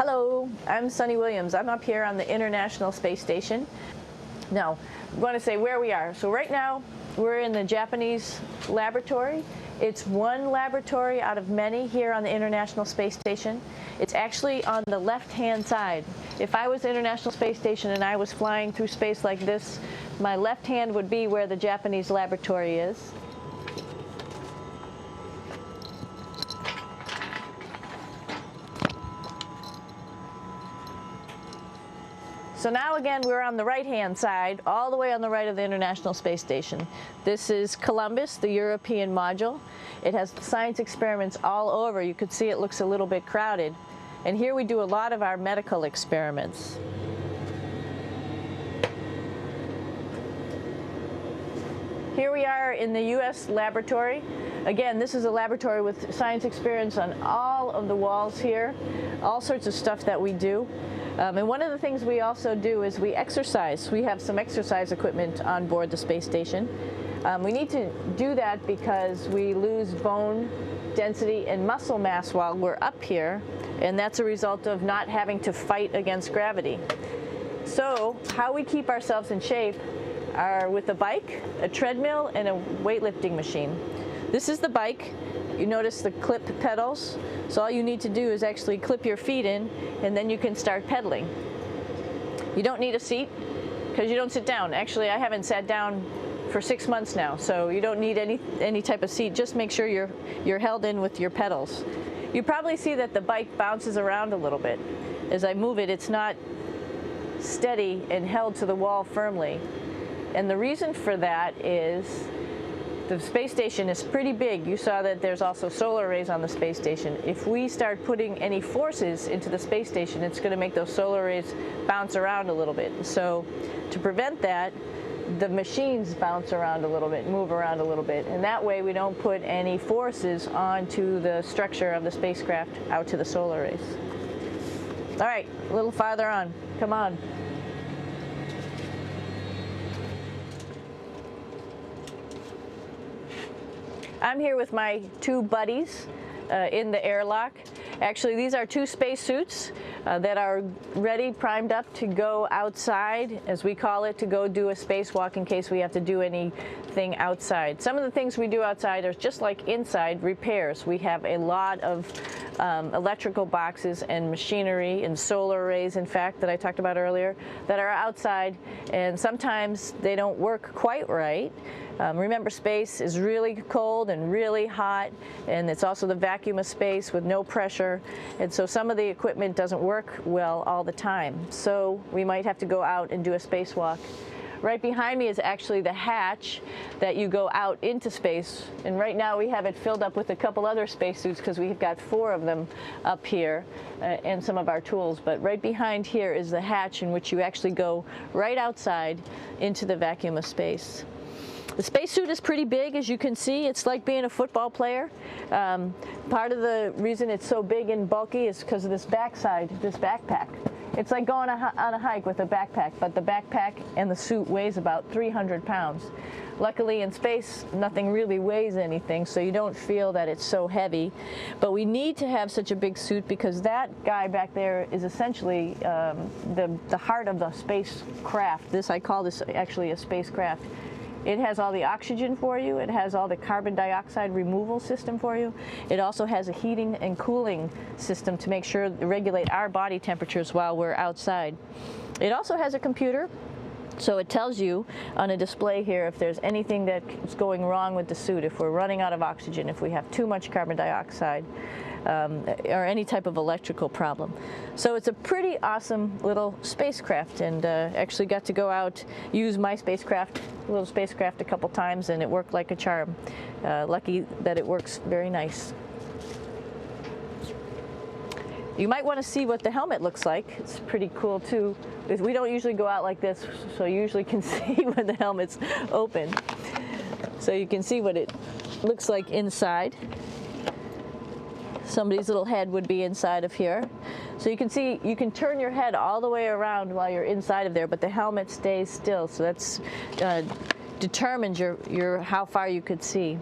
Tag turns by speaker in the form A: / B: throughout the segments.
A: Hello, I'm Sunny Williams. I'm up here on the International Space Station. Now, I'm going to say where we are. So right now, we're in the Japanese laboratory. It's one laboratory out of many here on the International Space Station. It's actually on the left-hand side. If I was the International Space Station and I was flying through space like this, my left hand would be where the Japanese laboratory is. So now again, we're on the right-hand side, all the way on the right of the International Space Station. This is Columbus, the European module. It has science experiments all over. You could see it looks a little bit crowded. And here we do a lot of our medical experiments. Here we are in the U.S. laboratory. Again, this is a laboratory with science experiments on all of the walls here, all sorts of stuff that we do. And one of the things we also do is we exercise. We have some exercise equipment on board the space station. We need to do that because we lose bone density and muscle mass while we're up here, and that's a result of not having to fight against gravity. So how we keep ourselves in shape are with a bike, a treadmill, and a weightlifting machine. This is the bike. You notice the clip pedals. So all you need to do is actually clip your feet in, and then you can start pedaling. You don't need a seat because you don't sit down. Actually, I haven't sat down for 6 months now, so you don't need any type of seat. Just make sure you're held in with your pedals. You probably see that the bike bounces around a little bit. As I move it, it's not steady and held to the wall firmly. And the reason for that is the space station is pretty big. You saw that there's also solar arrays on the space station. If we start putting any forces into the space station, it's going to make those solar arrays bounce around a little bit. So to prevent that, the machines bounce around a little bit, move around a little bit, and that way we don't put any forces onto the structure of the spacecraft out to the solar arrays. All right, a little farther on. Come on. I'm here with my two buddies in the airlock. Actually, these are two spacesuits that are ready, primed up to go outside, as we call it, to go do a spacewalk in case we have to do anything outside. Some of the things we do outside are just like inside, repairs. We have a lot of electrical boxes and machinery and solar arrays, in fact, that I talked about earlier, that are outside, and sometimes they don't work quite right. Remember, space is really cold and really hot, and it's also the vacuum of space with no pressure, and so some of the equipment doesn't work well all the time. So we might have to go out and do a spacewalk. Right behind me is actually the hatch that you go out into space, and right now we have it filled up with a couple other spacesuits because we've got 4 of them up here and some of our tools. But right behind here is the hatch in which you actually go right outside into the vacuum of space. The spacesuit is pretty big, as you can see. It's like being a football player. Part of the reason it's so big and bulky is because of this backside, this backpack. It's like going on a hike with a backpack, but the backpack and the suit weighs about 300 pounds. Luckily in space, nothing really weighs anything, so you don't feel that it's so heavy. But we need to have such a big suit because that guy back there is essentially the heart of the spacecraft. I call this actually a spacecraft. It has all the oxygen for you. It has all the carbon dioxide removal system for you. It also has a heating and cooling system to make sure to regulate our body temperatures while we're outside. It also has a computer, so it tells you on a display here if there's anything that's going wrong with the suit, if we're running out of oxygen, if we have too much carbon dioxide, or any type of electrical problem. So it's a pretty awesome little spacecraft, and actually got to go out, use my little spacecraft a couple times, and it worked like a charm. Lucky that it works very nice. You might want to see what the helmet looks like. It's pretty cool too. We don't usually go out like this, so you usually can see when the helmet's open. So you can see what it looks like inside. Somebody's little head would be inside of here. So you can see, you can turn your head all the way around while you're inside of there, but the helmet stays still, so that's determines how far you could see.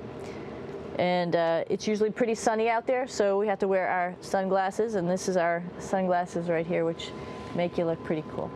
A: And it's usually pretty sunny out there, so we have to wear our sunglasses, and this is our sunglasses right here, which make you look pretty cool.